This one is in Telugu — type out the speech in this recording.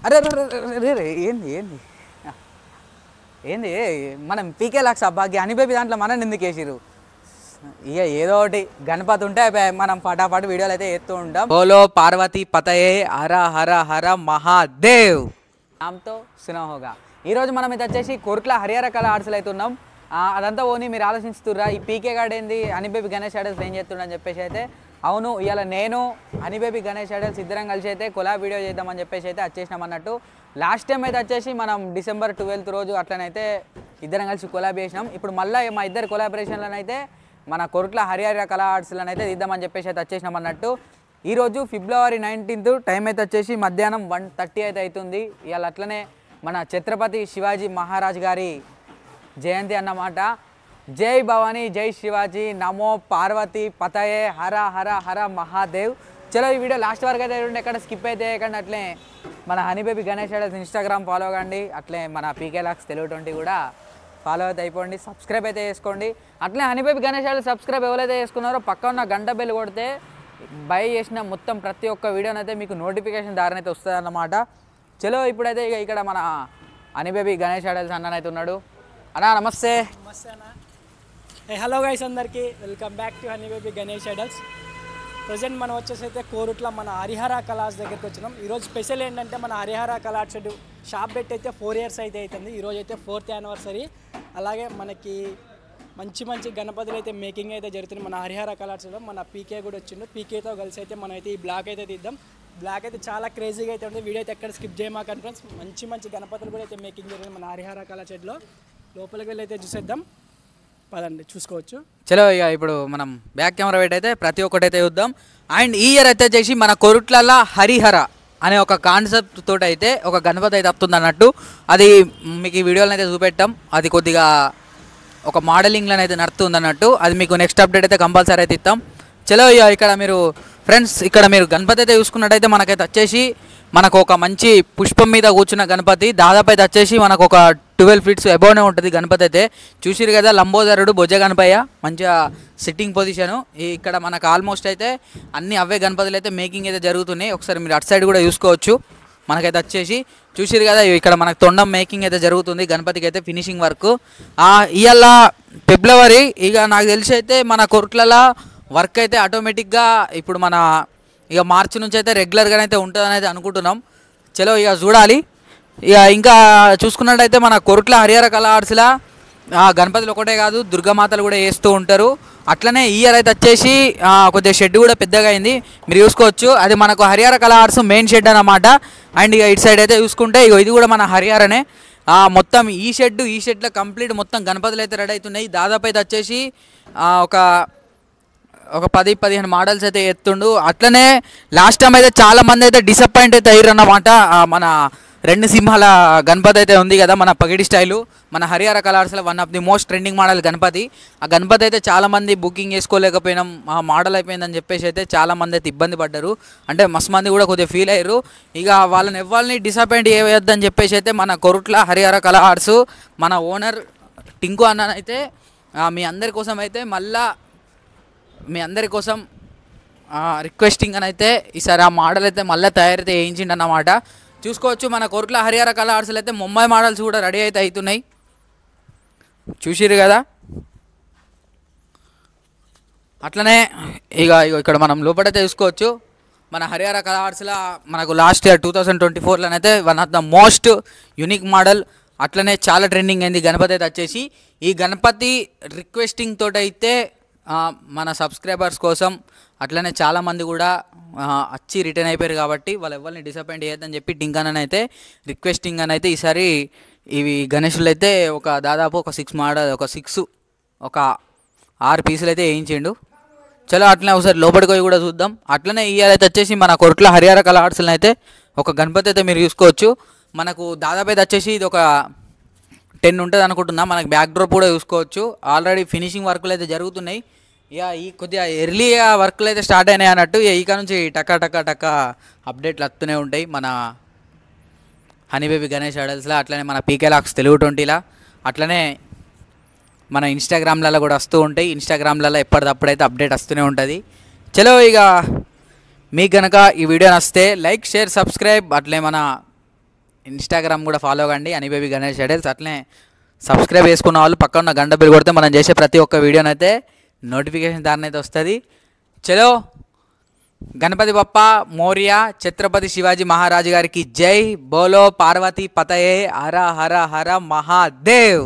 అరే రే ఏంది ఏంది ఏంది మనం పీకే లాక్స్ అబ్బాకి అనిబేబీ దాంట్లో మనం ఎందుకు వేసిరు ఇక ఏదో ఒకటి గణపతి ఉంటే మనం ఫటాఫట్ వీడియోలు అయితే ఎత్తూ ఉంటాం. బోలో పార్వతీ పతయే హర హర హర మహాదేవ్ నామ్తో సునహోగా. ఈరోజు మనం అయితే వచ్చేసి కోరుట్ల హరిహర కళా ఆర్ట్స్లో అయితే ఉన్నాం. అదంతా ఓని మీరు ఆలోచిస్తుర్రా ఈ పీకే గార్డ్ ఏంది అనిబేబీ గణేష్ ఐడల్స్ ఏం చేస్తుండని చెప్పేసి అయితే అవును ఇవాళ నేను అనిబేబీ గణేష్ ఐడల్స్ ఇద్దరం కలిసి అయితే కొలాబ్ వీడియో చేద్దామని చెప్పేసి అయితే వచ్చేసినాం అన్నట్టు. లాస్ట్ టైం అయితే వచ్చేసి మనం December 12th రోజు అట్లనైతే ఇద్దరం కలిసి కొలాబ్ చేసినాం. ఇప్పుడు మళ్ళీ మా ఇద్దరు కొలాబరేషన్లోనైతే మన కోరుట్ల హరిహర కళా ఆర్ట్స్లను అయితే ఇద్దామని చెప్పేసి అయితే వచ్చేసినాం అన్నట్టు. ఈరోజు February 19th టైం అయితే వచ్చేసి మధ్యాహ్నం 1:30 అయితే అవుతుంది. ఇవాళ అట్లనే మన ఛత్రపతి శివాజీ మహారాజ్ గారి జయంతి అన్నమాట. జై భవానీ జై శివాజీ నమో పార్వతీ పతయే హర హర హర మహాదేవ్. చలో ఈ వీడియో లాస్ట్ వరకు అయితే ఎక్కడ స్కిప్ అయితే ఎక్కడ అట్లే మన హనీబేబీ గణేష్ ఐడల్స్ Instagram ఫాలో కండి, అట్లే మన పీకే లాక్స్ తెలుగు 20 కూడా ఫాలో అయితే అయిపోండి, సబ్స్క్రైబ్ అయితే చేసుకోండి. అట్లే హనీబేబీ గణేష్ ఐడల్స్ సబ్స్క్రైబ్ ఎవరైతే చేసుకున్నారో పక్క ఉన్న గంట బెల్ కొడితే బై చేసిన మొత్తం ప్రతి ఒక్క వీడియోనైతే మీకు నోటిఫికేషన్ దారిని అయితే వస్తుంది అన్నమాట. చలో ఇప్పుడైతే ఇక్కడ మన హనీబేబీ గణేష్ ఐడల్స్ అన్ననైతే ఉన్నాడు. అన్నా నమస్తే. నమస్తే అన్న. హలో గైస్ అందరికీ welcome back to honey baby Ganesh idols. Present మనం వచ్చేసి అయితే కోరుట్ల మన హరిహర కళాస్ దగ్గరికి వచ్చినాం. ఈరోజు స్పెషల్ ఏంటంటే మన హరిహర కళాస్ షాప్ పెట్టి అయితే 4 years అయితే అవుతుంది. ఈరోజు అయితే 4th anniversary. అలాగే మనకి మంచి మంచి గణపతులు అయితే మేకింగ్ అయితే జరుగుతుంది మన హరిహర కళాస్లో. మన పీకే కూడా వచ్చిండు, పీకేతో కలిసి అయితే మనం అయితే ఈ బ్లాక్ అయితే తీద్దాం. బ్లాక్ అయితే చాలా క్రేజీగా అయితే ఉంటుంది. వీడియో అయితే ఎక్కడ స్కిప్ చేయమాకండి ఫ్రెండ్స్. మంచి మంచి గణపతులు కూడా అయితే మేకింగ్ జరిగింది మన హరిహర కళాషెడ్లో. లోపలికి వెళ్ళి అయితే చూసేద్దాం పదండి, చూసుకోవచ్చు. చలో ఇక ఇప్పుడు మనం బ్యాక్ కెమెరా పెట్టి అయితే ప్రతి ఒక్కటి అయితే చూద్దాం. అండ్ ఈ ఇయర్ అయితే చేసి మన కోరుట్లలో హరిహర అనే ఒక కాన్సెప్ట్ తోటి అయితే ఒక గణపతి అయితే వస్తుంది అన్నట్టు. అది మీకు ఈ వీడియోలో అయితే చూపెట్టాం. అది కొద్దిగా ఒక మోడలింగ్లో అయితే నడుస్తుంది అన్నట్టు. అది మీకు నెక్స్ట్ అప్డేట్ అయితే కంపల్సరీ అయితే ఇస్తాం. చలో ఇక ఇక్కడ మీరు ఫ్రెండ్స్ ఇక్కడ మీరు గణపతి అయితే చూసుకున్నట్టయితే మనకైతే వచ్చేసి మనకు ఒక మంచి పుష్పం మీద కూర్చున్న గణపతి. దాదాపు అయితే వచ్చేసి మనకు ఒక 12 feet అబోవ్నే ఉంటుంది గణపతి అయితే. చూసిరు కదా లంబోదరుడు బొజ్జ గణపయ్య మంచిగా సిట్టింగ్ పొజిషను. ఇక్కడ మనకు ఆల్మోస్ట్ అయితే అన్ని అవే గణపతులు అయితే మేకింగ్ అయితే జరుగుతున్నాయి. ఒకసారి మీరు అటు సైడ్ కూడా చూసుకోవచ్చు. మనకైతే వచ్చేసి చూసిరు కదా ఇక్కడ మనకు తొండం మేకింగ్ అయితే జరుగుతుంది గణపతికి అయితే ఫినిషింగ్ వర్క్. ఇవాళ February ఇక నాకు తెలిసి అయితే మన కోరుట్లలో వర్క్ అయితే ఆటోమేటిక్గా ఇప్పుడు మన ఇక మార్చి నుంచి అయితే రెగ్యులర్గానే అయితే ఉంటుందని అయితే అనుకుంటున్నాం. చలో ఇక చూడాలి. ఇక ఇంకా చూసుకున్నట్టయితే మన కోరుట్ల హరిహర కళా ఆర్ట్స్లో గణపతులు ఒకటే కాదు దుర్గామాతలు కూడా వేస్తూ ఉంటారు. అట్లనే ఈ ఇయర్ అయితే వచ్చేసి కొద్దిగా షెడ్ కూడా పెద్దగా అయింది, మీరు చూసుకోవచ్చు. అది మనకు హరిహర కళా ఆర్ట్స్ మెయిన్ షెడ్ అన్నమాట. అండ్ ఇక ఇటు సైడ్ అయితే చూసుకుంటే ఇక ఇది కూడా మన హరిహరనే. మొత్తం ఈ షెడ్లో కంప్లీట్ మొత్తం గణపతులు అయితే రెడీ అవుతున్నాయి. దాదాపు అయితే వచ్చేసి ఒక 10-15 మోడల్స్ అయితే ఎత్తుండు. అట్లనే లాస్ట్ టైం అయితే చాలామంది అయితే డిసప్పాయింట్ అయితే అయ్యారు అన్నమాట. మన 2 సింహాల గణపతి అయితే ఉంది కదా మన పగిడి స్టైలు, మన హరిహర కళార్స్లో one of the most trending model Ganapati. ఆ గణపతి అయితే చాలామంది బుకింగ్ చేసుకోలేకపోయినాం, ఆ మోడల్ అయిపోయిందని చెప్పేసి అయితే చాలామంది అయితే ఇబ్బంది పడ్డారు. అంటే మస్తు మంది కూడా కొద్దిగా ఫీల్ అయ్యారు. ఇక వాళ్ళని ఎవరిని డిసప్పాయింట్ చేయవద్దని చెప్పేసి అయితే మన కోరుట్ల హరిహర కళా ఆర్ట్స్ మన ఓనర్ టింకు అన్న అయితే మీ అందరి కోసం అయితే మళ్ళా మీ అందరి కోసం రిక్వెస్టింగ్ అని అయితే ఈసారి ఆ మోడల్ అయితే మళ్ళీ తయారైతే వేయించిండు అన్నమాట. చూసుకోవచ్చు మన కోరుట్ల హరిహర కళా ఆర్ట్స్లో అయితే ముంబై మోడల్స్ కూడా రెడీ అయితే అవుతున్నాయి. చూసిరు కదా. అట్లనే ఇక ఇక్కడ మనం లోపలైతే చూసుకోవచ్చు మన హరిహర కళా ఆర్ట్స్లో మనకు లాస్ట్ ఇయర్ 2024లోనైతే one of the most unique model అట్లనే చాలా ట్రెండింగ్ అయింది గణపతి అయితే వచ్చేసి. ఈ గణపతి రిక్వెస్టింగ్ తోటి అయితే మన సబ్స్క్రైబర్స్ కోసం అట్లనే చాలామంది కూడా వచ్చి రిటర్న్ అయిపోయారు కాబట్టి వాళ్ళు ఎవరిని డిసప్పాయింట్ చేయొద్దని చెప్పి టింకన్ అయితే రిక్వెస్టింగ్ అని అయితే ఈసారి ఇవి గణేషులు అయితే దాదాపు ఒక 6 మోడల్ ఒక 6 పీసులు అయితే వేయించిండు. చలో అట్లనే ఒకసారి లోపలికి పోయి కూడా చూద్దాం. అట్లనే ఇయర్ అయితే వచ్చేసి మన కోరుట్ల హరిహర కళా ఆర్ట్స్లో అయితే ఒక గణపతి అయితే మీరు చూసుకోవచ్చు. మనకు దాదాపు అయితే వచ్చేసి ఇది ఒక 10 ఉంటుంది అనుకుంటున్నా. మనకు బ్యాక్ డ్రాప్ కూడా చూసుకోవచ్చు. ఆల్రెడీ ఫినిషింగ్ వర్క్లు అయితే జరుగుతున్నాయి. ఇక ఈ కొద్దిగా ఎర్లీగా వర్క్లు అయితే స్టార్ట్ అయినాయి అన్నట్టు. ఇక నుంచి టక్క అప్డేట్లు వస్తూనే ఉంటాయి మన హనీబేబీ గణేష్ ఐడల్స్లో, అట్లనే మన పీకే లాక్స్ తెలుగు 20లో, అట్లనే మన ఇన్స్టాగ్రామ్లలో కూడా వస్తూ ఉంటాయి. ఇన్స్టాగ్రామ్లలో ఎప్పటికప్పుడైతే అప్డేట్ వస్తూనే ఉంటుంది. చలో ఇక మీకు కనుక ఈ వీడియో నచ్చితే లైక్ షేర్ సబ్స్క్రైబ్, అట్లే మన ఇన్స్టాగ్రామ్ కూడా ఫాలో కండి హనీబేబీ గణేష్ ఐడల్స్. అట్లనే సబ్స్క్రైబ్ చేసుకున్న వాళ్ళు పక్కన ఉన్న గంట బిల్ కొడితే మనం చేసే ప్రతి ఒక్క వీడియోనైతే నోటిఫికేషన్ దారిని అయితే వస్తుంది. చలో, గణపతి బప్ప మోరియా, ఛత్రపతి శివాజీ మహారాజు గారికి జై. బోలో పార్వతీ పతయే హర హర హర మహాదేవ్.